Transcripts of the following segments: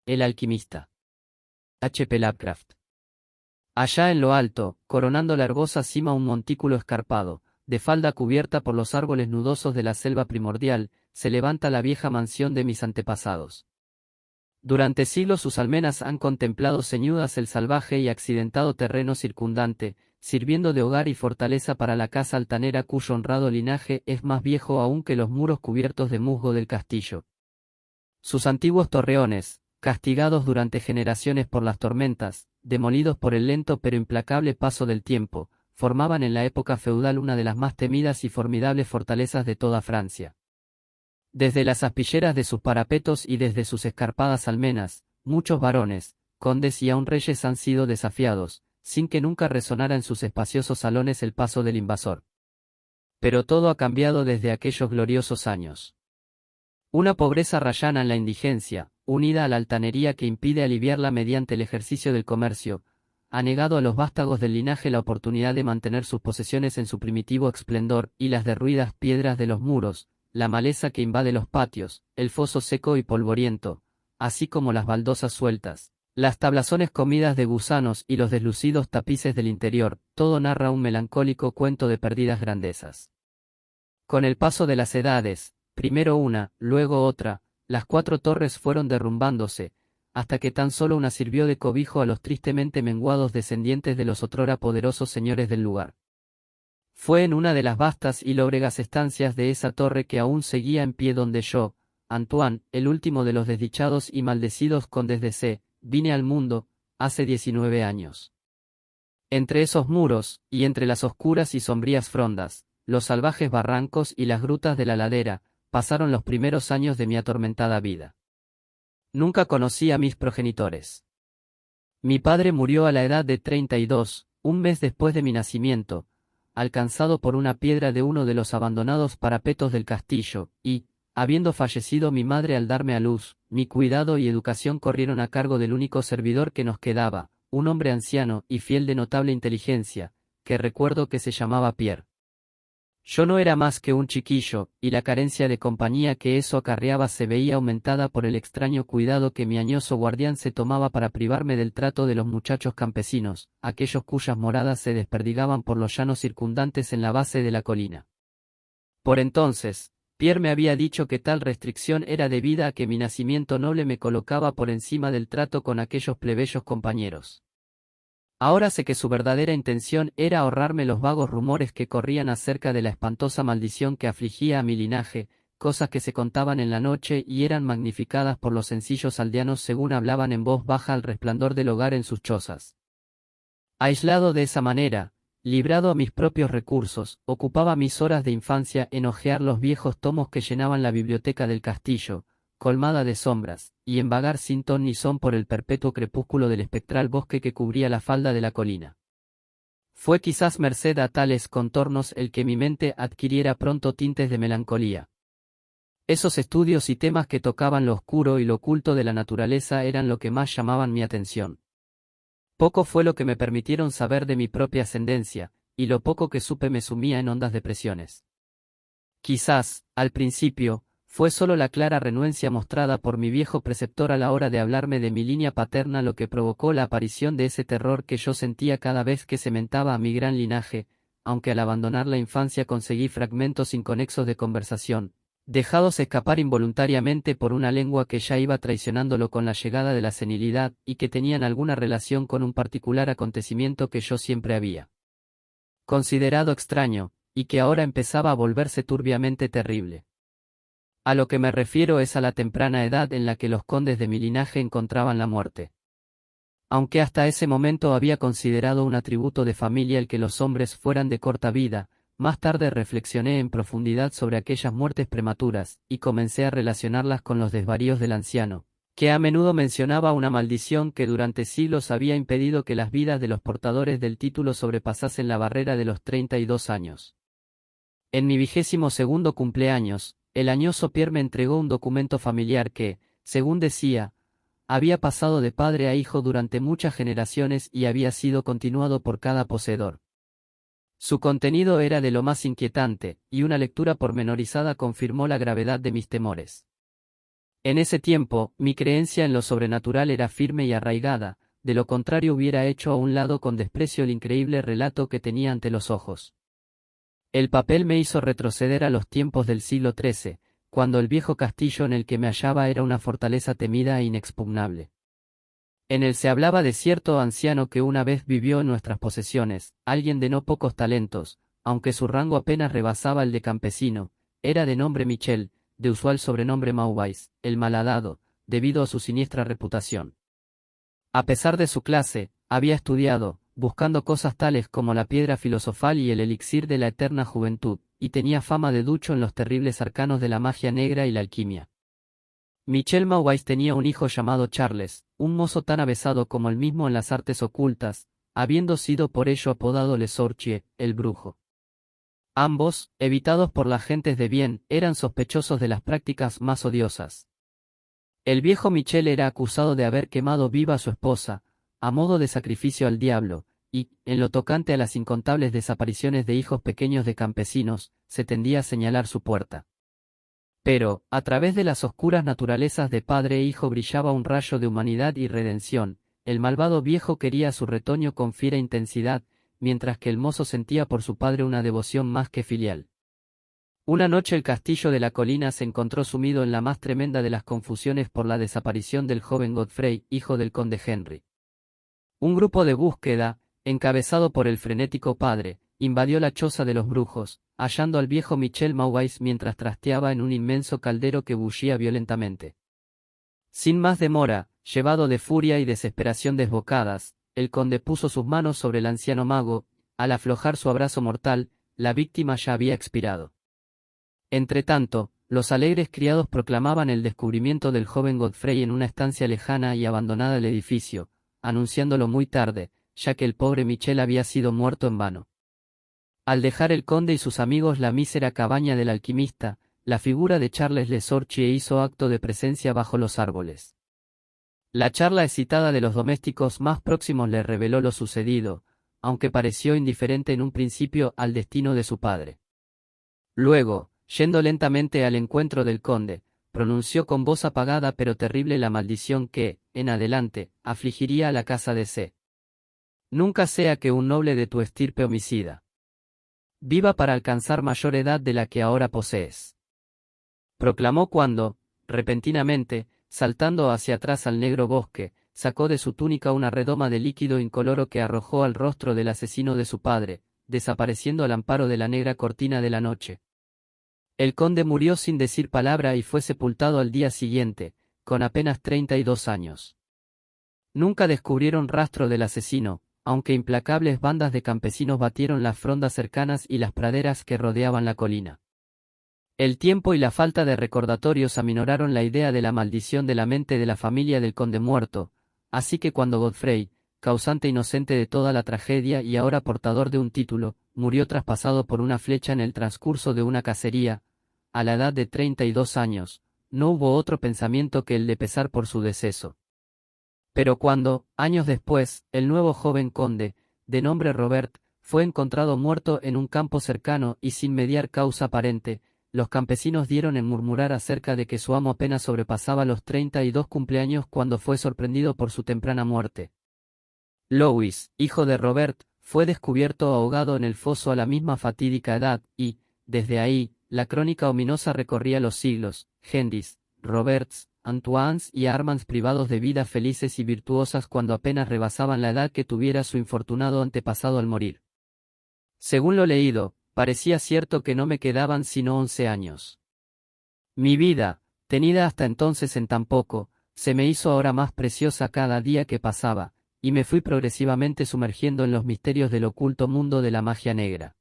El alquimista. H. P. Lovecraft. Allá en lo alto, coronando la herbosa cima un montículo escarpado, de falda cubierta por los árboles nudosos de la selva primordial, se levanta la vieja mansión de mis antepasados. Durante siglos sus almenas han contemplado ceñudas el salvaje y accidentado terreno circundante, sirviendo de hogar y fortaleza para la casa altanera cuyo honrado linaje es más viejo aún que los muros cubiertos de musgo del castillo. Sus antiguos torreones, castigados durante generaciones por las tormentas, demolidos por el lento pero implacable paso del tiempo, formaban en la época feudal una de las más temidas y formidables fortalezas de toda Francia. Desde las aspilleras de sus parapetos y desde sus escarpadas almenas, muchos varones, condes y aun reyes han sido desafiados, sin que nunca resonara en sus espaciosos salones el paso del invasor. Pero todo ha cambiado desde aquellos gloriosos años. Una pobreza rayana en la indigencia, unida a la altanería que impide aliviarla mediante el ejercicio del comercio, ha negado a los vástagos del linaje la oportunidad de mantener sus posesiones en su primitivo esplendor, y las derruidas piedras de los muros, la maleza que invade los patios, el foso seco y polvoriento, así como las baldosas sueltas, las tablazones comidas de gusanos y los deslucidos tapices del interior, todo narra un melancólico cuento de perdidas grandezas. Con el paso de las edades, primero una, luego otra, las 4 torres fueron derrumbándose, hasta que tan solo una sirvió de cobijo a los tristemente menguados descendientes de los otrora poderosos señores del lugar. Fue en una de las vastas y lóbregas estancias de esa torre que aún seguía en pie donde yo, Antoine, el último de los desdichados y maldecidos condes de C, vine al mundo, hace 19 años. Entre esos muros, y entre las oscuras y sombrías frondas, los salvajes barrancos y las grutas de la ladera, pasaron los primeros años de mi atormentada vida. Nunca conocí a mis progenitores. Mi padre murió a la edad de 32, un mes después de mi nacimiento, alcanzado por una piedra de uno de los abandonados parapetos del castillo, y, habiendo fallecido mi madre al darme a luz, mi cuidado y educación corrieron a cargo del único servidor que nos quedaba, un hombre anciano y fiel de notable inteligencia, que recuerdo que se llamaba Pierre. Yo no era más que un chiquillo, y la carencia de compañía que eso acarreaba se veía aumentada por el extraño cuidado que mi añoso guardián se tomaba para privarme del trato de los muchachos campesinos, aquellos cuyas moradas se desperdigaban por los llanos circundantes en la base de la colina. Por entonces, Pierre me había dicho que tal restricción era debida a que mi nacimiento noble me colocaba por encima del trato con aquellos plebeyos compañeros. Ahora sé que su verdadera intención era ahorrarme los vagos rumores que corrían acerca de la espantosa maldición que afligía a mi linaje, cosas que se contaban en la noche y eran magnificadas por los sencillos aldeanos según hablaban en voz baja al resplandor del hogar en sus chozas. Aislado de esa manera, librado a mis propios recursos, ocupaba mis horas de infancia en hojear los viejos tomos que llenaban la biblioteca del castillo, colmada de sombras, y en vagar sin ton ni son por el perpetuo crepúsculo del espectral bosque que cubría la falda de la colina. Fue quizás merced a tales contornos el que mi mente adquiriera pronto tintes de melancolía. Esos estudios y temas que tocaban lo oscuro y lo oculto de la naturaleza eran lo que más llamaban mi atención. Poco fue lo que me permitieron saber de mi propia ascendencia, y lo poco que supe me sumía en hondas depresiones. Quizás, al principio, fue solo la clara renuencia mostrada por mi viejo preceptor a la hora de hablarme de mi línea paterna lo que provocó la aparición de ese terror que yo sentía cada vez que se mentaba a mi gran linaje, aunque al abandonar la infancia conseguí fragmentos inconexos de conversación, dejados escapar involuntariamente por una lengua que ya iba traicionándolo con la llegada de la senilidad y que tenían alguna relación con un particular acontecimiento que yo siempre había considerado extraño, y que ahora empezaba a volverse turbiamente terrible. A lo que me refiero es a la temprana edad en la que los condes de mi linaje encontraban la muerte. Aunque hasta ese momento había considerado un atributo de familia el que los hombres fueran de corta vida, más tarde reflexioné en profundidad sobre aquellas muertes prematuras, y comencé a relacionarlas con los desvaríos del anciano, que a menudo mencionaba una maldición que durante siglos había impedido que las vidas de los portadores del título sobrepasasen la barrera de los 32 años. En mi 22º cumpleaños, el añoso Pierre me entregó un documento familiar que, según decía, había pasado de padre a hijo durante muchas generaciones y había sido continuado por cada poseedor. Su contenido era de lo más inquietante, y una lectura pormenorizada confirmó la gravedad de mis temores. En ese tiempo, mi creencia en lo sobrenatural era firme y arraigada, de lo contrario hubiera hecho a un lado con desprecio el increíble relato que tenía ante los ojos. El papel me hizo retroceder a los tiempos del siglo XIII, cuando el viejo castillo en el que me hallaba era una fortaleza temida e inexpugnable. En él se hablaba de cierto anciano que una vez vivió en nuestras posesiones, alguien de no pocos talentos, aunque su rango apenas rebasaba el de campesino, era de nombre Michel, de usual sobrenombre Maubais, el malhadado, debido a su siniestra reputación. A pesar de su clase, había estudiado, buscando cosas tales como la piedra filosofal y el elixir de la eterna juventud, y tenía fama de ducho en los terribles arcanos de la magia negra y la alquimia. Michel Maubais tenía un hijo llamado Charles, un mozo tan avesado como él mismo en las artes ocultas, habiendo sido por ello apodado Le Sorcier, el brujo. Ambos, evitados por las gentes de bien, eran sospechosos de las prácticas más odiosas. El viejo Michel era acusado de haber quemado viva a su esposa, a modo de sacrificio al diablo, y, en lo tocante a las incontables desapariciones de hijos pequeños de campesinos, se tendía a señalar su puerta. Pero, a través de las oscuras naturalezas de padre e hijo brillaba un rayo de humanidad y redención. El malvado viejo quería a su retoño con fiera intensidad, mientras que el mozo sentía por su padre una devoción más que filial. Una noche el castillo de la colina se encontró sumido en la más tremenda de las confusiones por la desaparición del joven Godfrey, hijo del conde Henry. Un grupo de búsqueda, encabezado por el frenético padre, invadió la choza de los brujos, hallando al viejo Michel Maubais mientras trasteaba en un inmenso caldero que bullía violentamente. Sin más demora, llevado de furia y desesperación desbocadas, el conde puso sus manos sobre el anciano mago. Al aflojar su abrazo mortal, la víctima ya había expirado. Entretanto, los alegres criados proclamaban el descubrimiento del joven Godfrey en una estancia lejana y abandonada del edificio, anunciándolo muy tarde, ya que el pobre Michel había sido muerto en vano. Al dejar el conde y sus amigos la mísera cabaña del alquimista, la figura de Charles Le Sorcier hizo acto de presencia bajo los árboles. La charla excitada de los domésticos más próximos le reveló lo sucedido, aunque pareció indiferente en un principio al destino de su padre. Luego, yendo lentamente al encuentro del conde, pronunció con voz apagada pero terrible la maldición que, en adelante, afligiría a la casa de C. Nunca sea que un noble de tu estirpe homicida viva para alcanzar mayor edad de la que ahora posees. Proclamó cuando, repentinamente, saltando hacia atrás al negro bosque, sacó de su túnica una redoma de líquido incoloro que arrojó al rostro del asesino de su padre, desapareciendo al amparo de la negra cortina de la noche. El conde murió sin decir palabra y fue sepultado al día siguiente, con apenas 32 años. Nunca descubrieron rastro del asesino, aunque implacables bandas de campesinos batieron las frondas cercanas y las praderas que rodeaban la colina. El tiempo y la falta de recordatorios aminoraron la idea de la maldición de la mente de la familia del conde muerto, así que cuando Godfrey, causante inocente de toda la tragedia y ahora portador de un título, murió traspasado por una flecha en el transcurso de una cacería, a la edad de 32 años, no hubo otro pensamiento que el de pesar por su deceso. Pero cuando, años después, el nuevo joven conde, de nombre Robert, fue encontrado muerto en un campo cercano y sin mediar causa aparente, los campesinos dieron en murmurar acerca de que su amo apenas sobrepasaba los 32 cumpleaños cuando fue sorprendido por su temprana muerte. Louis, hijo de Robert, fue descubierto ahogado en el foso a la misma fatídica edad, y, desde ahí, la crónica ominosa recorría los siglos. Hendys, Roberts, Antoines y Armands privados de vidas felices y virtuosas cuando apenas rebasaban la edad que tuviera su infortunado antepasado al morir. Según lo leído, parecía cierto que no me quedaban sino 11 años. Mi vida, tenida hasta entonces en tan poco, se me hizo ahora más preciosa cada día que pasaba, y me fui progresivamente sumergiendo en los misterios del oculto mundo de la magia negra.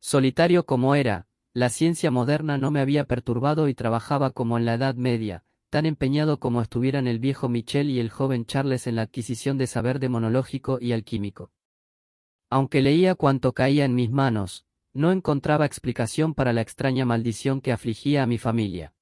Solitario como era, la ciencia moderna no me había perturbado y trabajaba como en la Edad Media, tan empeñado como estuvieran el viejo Michel y el joven Charles en la adquisición de saber demonológico y alquímico. Aunque leía cuanto caía en mis manos, no encontraba explicación para la extraña maldición que afligía a mi familia.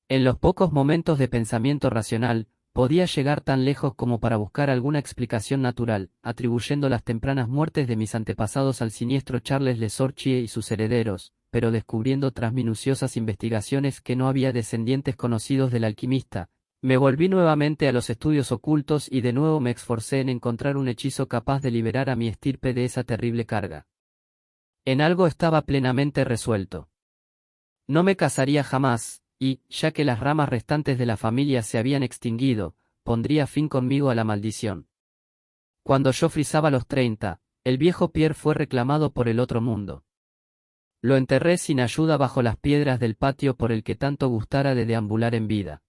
En los pocos momentos de pensamiento racional, podía llegar tan lejos como para buscar alguna explicación natural, atribuyendo las tempranas muertes de mis antepasados al siniestro Charles Le Sorcier y sus herederos, pero descubriendo tras minuciosas investigaciones que no había descendientes conocidos del alquimista, me volví nuevamente a los estudios ocultos y de nuevo me esforcé en encontrar un hechizo capaz de liberar a mi estirpe de esa terrible carga. En algo estaba plenamente resuelto. No me casaría jamás, y, ya que las ramas restantes de la familia se habían extinguido, pondría fin conmigo a la maldición. Cuando yo frisaba los 30, el viejo Pierre fue reclamado por el otro mundo. Lo enterré sin ayuda bajo las piedras del patio por el que tanto gustara de deambular en vida.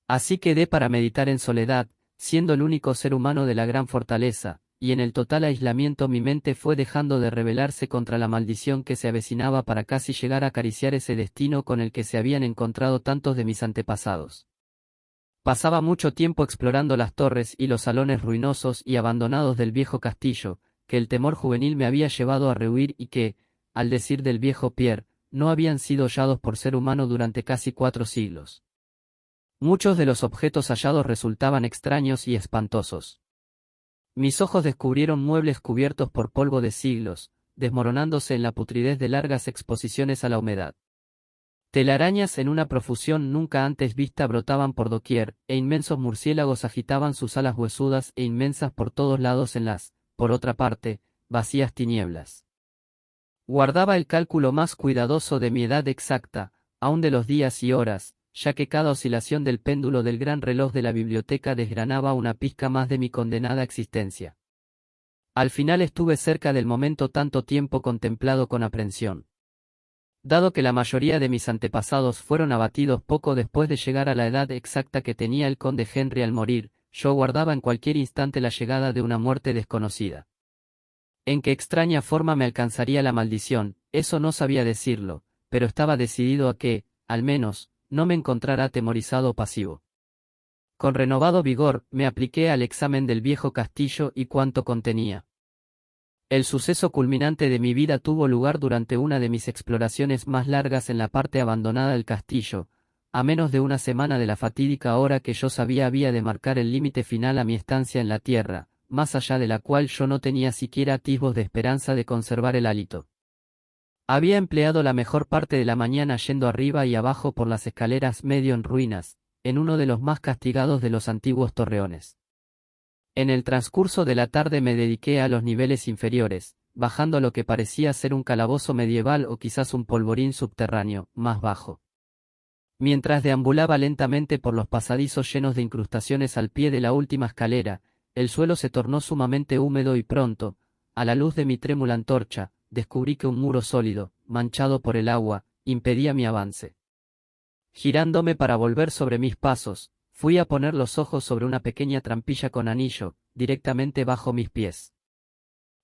Así quedé para meditar en soledad, siendo el único ser humano de la gran fortaleza, y en el total aislamiento mi mente fue dejando de rebelarse contra la maldición que se avecinaba para casi llegar a acariciar ese destino con el que se habían encontrado tantos de mis antepasados. Pasaba mucho tiempo explorando las torres y los salones ruinosos y abandonados del viejo castillo, que el temor juvenil me había llevado a rehuir y que, al decir del viejo Pierre, no habían sido hallados por ser humano durante casi 4 siglos. Muchos de los objetos hallados resultaban extraños y espantosos. Mis ojos descubrieron muebles cubiertos por polvo de siglos, desmoronándose en la putridez de largas exposiciones a la humedad. Telarañas en una profusión nunca antes vista brotaban por doquier, e inmensos murciélagos agitaban sus alas huesudas e inmensas por todos lados en las, por otra parte, vacías tinieblas. Guardaba el cálculo más cuidadoso de mi edad exacta, aun de los días y horas, ya que cada oscilación del péndulo del gran reloj de la biblioteca desgranaba una pizca más de mi condenada existencia. Al final estuve cerca del momento tanto tiempo contemplado con aprensión. Dado que la mayoría de mis antepasados fueron abatidos poco después de llegar a la edad exacta que tenía el conde Henry al morir, yo guardaba en cualquier instante la llegada de una muerte desconocida. En qué extraña forma me alcanzaría la maldición, eso no sabía decirlo, pero estaba decidido a que, al menos, no me encontrara atemorizado o pasivo. Con renovado vigor, me apliqué al examen del viejo castillo y cuánto contenía. El suceso culminante de mi vida tuvo lugar durante una de mis exploraciones más largas en la parte abandonada del castillo, a menos de una semana de la fatídica hora que yo sabía había de marcar el límite final a mi estancia en la tierra, más allá de la cual yo no tenía siquiera atisbos de esperanza de conservar el hálito. Había empleado la mejor parte de la mañana yendo arriba y abajo por las escaleras medio en ruinas, en uno de los más castigados de los antiguos torreones. En el transcurso de la tarde me dediqué a los niveles inferiores, bajando a lo que parecía ser un calabozo medieval o quizás un polvorín subterráneo, más bajo. Mientras deambulaba lentamente por los pasadizos llenos de incrustaciones al pie de la última escalera, el suelo se tornó sumamente húmedo y pronto, a la luz de mi trémula antorcha, descubrí que un muro sólido, manchado por el agua, impedía mi avance. Girándome para volver sobre mis pasos, fui a poner los ojos sobre una pequeña trampilla con anillo, directamente bajo mis pies.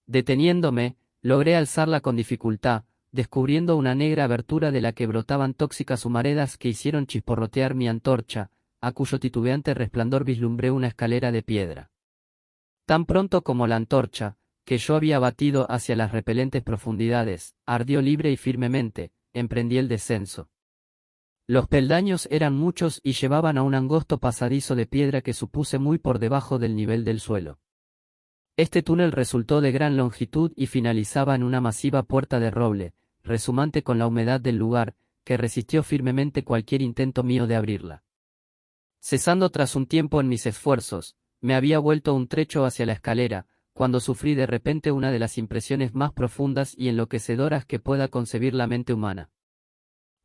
Deteniéndome, logré alzarla con dificultad, descubriendo una negra abertura de la que brotaban tóxicas humaredas que hicieron chisporrotear mi antorcha, a cuyo titubeante resplandor vislumbré una escalera de piedra. Tan pronto como la antorcha, que yo había batido hacia las repelentes profundidades, ardió libre y firmemente, emprendí el descenso. Los peldaños eran muchos y llevaban a un angosto pasadizo de piedra que supuse muy por debajo del nivel del suelo. Este túnel resultó de gran longitud y finalizaba en una masiva puerta de roble, resumante con la humedad del lugar, que resistió firmemente cualquier intento mío de abrirla. Cesando tras un tiempo en mis esfuerzos, me había vuelto un trecho hacia la escalera, cuando sufrí de repente una de las impresiones más profundas y enloquecedoras que pueda concebir la mente humana.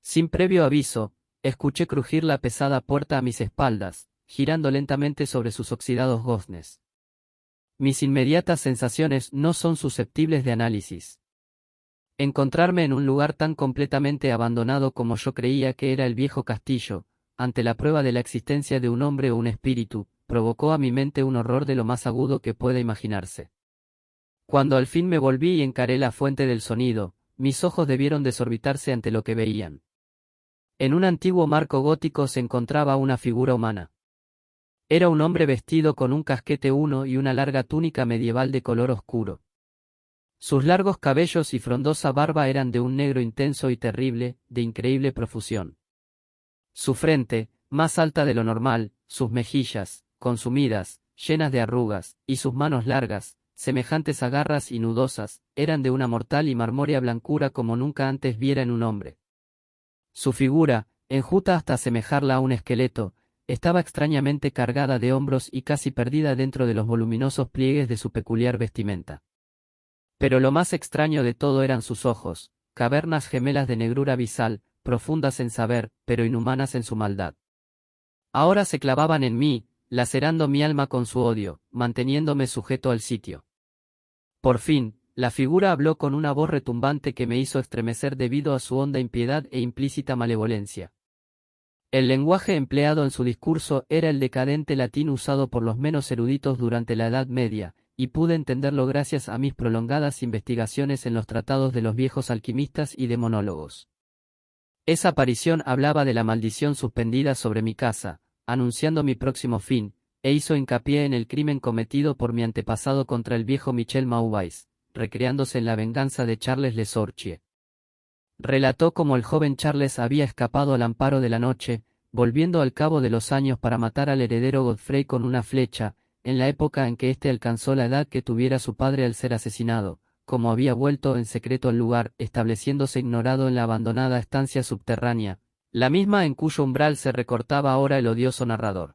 Sin previo aviso, escuché crujir la pesada puerta a mis espaldas, girando lentamente sobre sus oxidados goznes. Mis inmediatas sensaciones no son susceptibles de análisis. Encontrarme en un lugar tan completamente abandonado como yo creía que era el viejo castillo, ante la prueba de la existencia de un hombre o un espíritu, provocó a mi mente un horror de lo más agudo que pueda imaginarse. Cuando al fin me volví y encaré la fuente del sonido, mis ojos debieron desorbitarse ante lo que veían. En un antiguo marco gótico se encontraba una figura humana. Era un hombre vestido con un casquete y una larga túnica medieval de color oscuro. Sus largos cabellos y frondosa barba eran de un negro intenso y terrible, de increíble profusión. Su frente, más alta de lo normal, sus mejillas, consumidas, llenas de arrugas, y sus manos largas, semejantes a garras y nudosas, eran de una mortal y marmórea blancura como nunca antes viera en un hombre. Su figura, enjuta hasta asemejarla a un esqueleto, estaba extrañamente cargada de hombros y casi perdida dentro de los voluminosos pliegues de su peculiar vestimenta. Pero lo más extraño de todo eran sus ojos, cavernas gemelas de negrura abisal, profundas en saber, pero inhumanas en su maldad. Ahora se clavaban en mí, lacerando mi alma con su odio, manteniéndome sujeto al sitio. Por fin, la figura habló con una voz retumbante que me hizo estremecer debido a su honda impiedad e implícita malevolencia. El lenguaje empleado en su discurso era el decadente latín usado por los menos eruditos durante la Edad Media, y pude entenderlo gracias a mis prolongadas investigaciones en los tratados de los viejos alquimistas y demonólogos. Esa aparición hablaba de la maldición suspendida sobre mi casa, anunciando mi próximo fin, e hizo hincapié en el crimen cometido por mi antepasado contra el viejo Michel Maubais, recreándose en la venganza de Charles Le Sorcier. Relató cómo el joven Charles había escapado al amparo de la noche, volviendo al cabo de los años para matar al heredero Godfrey con una flecha, en la época en que éste alcanzó la edad que tuviera su padre al ser asesinado, como había vuelto en secreto al lugar, estableciéndose ignorado en la abandonada estancia subterránea, la misma en cuyo umbral se recortaba ahora el odioso narrador.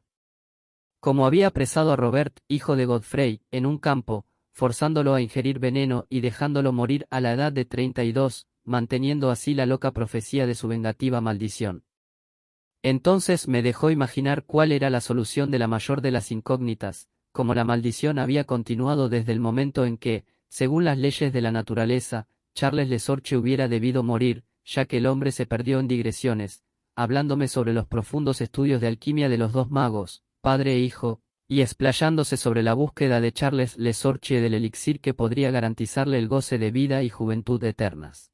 Como había apresado a Robert, hijo de Godfrey, en un campo, forzándolo a ingerir veneno y dejándolo morir a la edad de 32, manteniendo así la loca profecía de su vengativa maldición. Entonces me dejó imaginar cuál era la solución de la mayor de las incógnitas, como la maldición había continuado desde el momento en que, según las leyes de la naturaleza, Charles Le Sorcier hubiera debido morir, ya que el hombre se perdió en digresiones, hablándome sobre los profundos estudios de alquimia de los dos magos, padre e hijo, y explayándose sobre la búsqueda de Charles Le Sorcier del elixir que podría garantizarle el goce de vida y juventud eternas.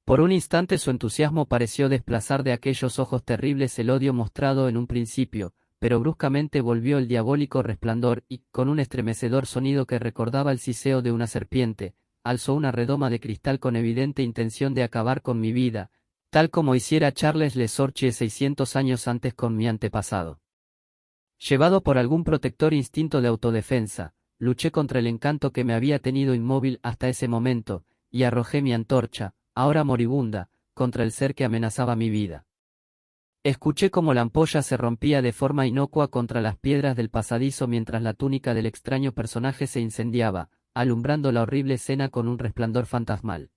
Por un instante su entusiasmo pareció desplazar de aquellos ojos terribles el odio mostrado en un principio, pero bruscamente volvió el diabólico resplandor y, con un estremecedor sonido que recordaba el siseo de una serpiente, alzó una redoma de cristal con evidente intención de acabar con mi vida, tal como hiciera Charles Le Sorcier 600 años antes con mi antepasado. Llevado por algún protector instinto de autodefensa, luché contra el encanto que me había tenido inmóvil hasta ese momento, y arrojé mi antorcha, ahora moribunda, contra el ser que amenazaba mi vida. Escuché cómo la ampolla se rompía de forma inocua contra las piedras del pasadizo mientras la túnica del extraño personaje se incendiaba, alumbrando la horrible escena con un resplandor fantasmal.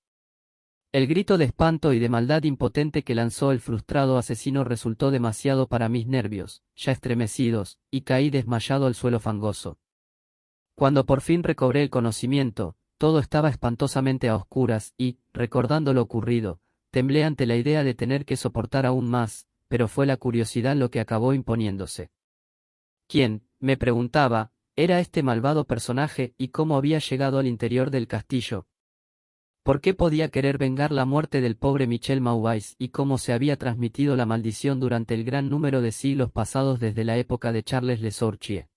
El grito de espanto y de maldad impotente que lanzó el frustrado asesino resultó demasiado para mis nervios, ya estremecidos, y caí desmayado al suelo fangoso. Cuando por fin recobré el conocimiento, todo estaba espantosamente a oscuras y, recordando lo ocurrido, temblé ante la idea de tener que soportar aún más, pero fue la curiosidad lo que acabó imponiéndose. ¿Quién, me preguntaba, era este malvado personaje y cómo había llegado al interior del castillo? ¿Por qué podía querer vengar la muerte del pobre Michel Maubais y cómo se había transmitido la maldición durante el gran número de siglos pasados desde la época de Charles Le Sorcier?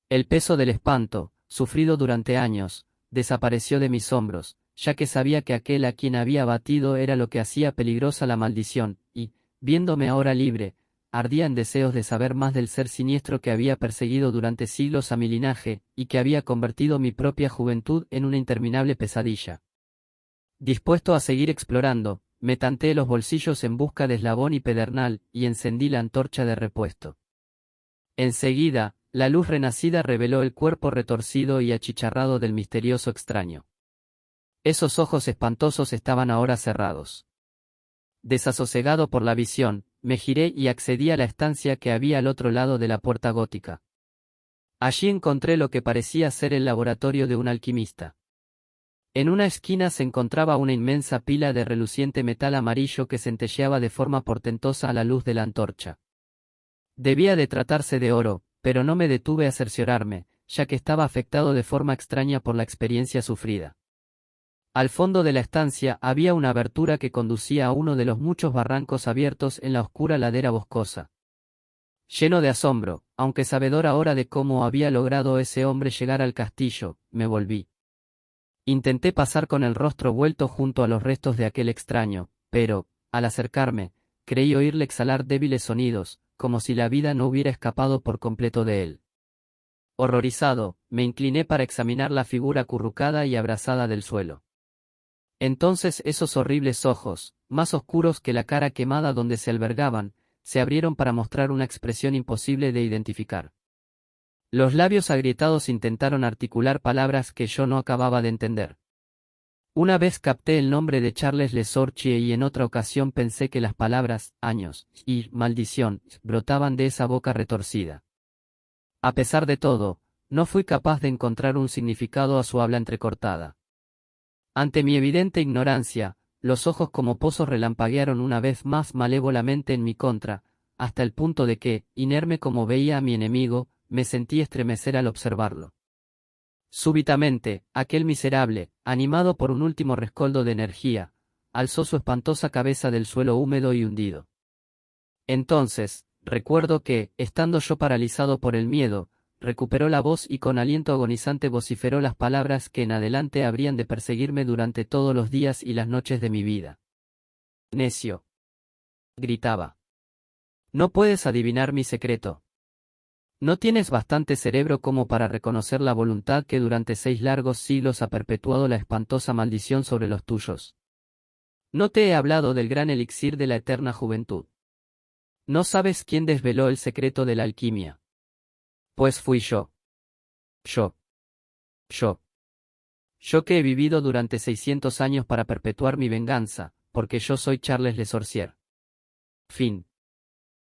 El peso del espanto, sufrido durante años, desapareció de mis hombros, ya que sabía que aquel a quien había abatido era lo que hacía peligrosa la maldición, y, viéndome ahora libre, ardía en deseos de saber más del ser siniestro que había perseguido durante siglos a mi linaje, y que había convertido mi propia juventud en una interminable pesadilla. Dispuesto a seguir explorando, me tanteé los bolsillos en busca de eslabón y pedernal, y encendí la antorcha de repuesto. Enseguida, la luz renacida reveló el cuerpo retorcido y achicharrado del misterioso extraño. Esos ojos espantosos estaban ahora cerrados. Desasosegado por la visión, me giré y accedí a la estancia que había al otro lado de la puerta gótica. Allí encontré lo que parecía ser el laboratorio de un alquimista. En una esquina se encontraba una inmensa pila de reluciente metal amarillo que centelleaba de forma portentosa a la luz de la antorcha. Debía de tratarse de oro, pero no me detuve a cerciorarme, ya que estaba afectado de forma extraña por la experiencia sufrida. Al fondo de la estancia había una abertura que conducía a uno de los muchos barrancos abiertos en la oscura ladera boscosa. Lleno de asombro, aunque sabedor ahora de cómo había logrado ese hombre llegar al castillo, me volví. Intenté pasar con el rostro vuelto junto a los restos de aquel extraño, pero, al acercarme, creí oírle exhalar débiles sonidos, como si la vida no hubiera escapado por completo de él. Horrorizado, me incliné para examinar la figura acurrucada y abrazada del suelo. Entonces esos horribles ojos, más oscuros que la cara quemada donde se albergaban, se abrieron para mostrar una expresión imposible de identificar. Los labios agrietados intentaron articular palabras que yo no acababa de entender. Una vez capté el nombre de Charles Le Sorcier y en otra ocasión pensé que las palabras, años, y maldición, brotaban de esa boca retorcida. A pesar de todo, no fui capaz de encontrar un significado a su habla entrecortada. Ante mi evidente ignorancia, los ojos como pozos relampaguearon una vez más malévolamente en mi contra, hasta el punto de que, inerme como veía a mi enemigo, me sentí estremecer al observarlo. Súbitamente, aquel miserable, animado por un último rescoldo de energía, alzó su espantosa cabeza del suelo húmedo y hundido. Entonces, recuerdo que, estando yo paralizado por el miedo, recuperó la voz y con aliento agonizante vociferó las palabras que en adelante habrían de perseguirme durante todos los días y las noches de mi vida. Necio. Gritaba. No puedes adivinar mi secreto. No tienes bastante cerebro como para reconocer la voluntad que durante 6 largos siglos ha perpetuado la espantosa maldición sobre los tuyos. No te he hablado del gran elixir de la eterna juventud. No sabes quién desveló el secreto de la alquimia. Pues fui yo. Yo. Yo. Yo que he vivido durante 600 años para perpetuar mi venganza, porque yo soy Charles Le Sorcier. Fin.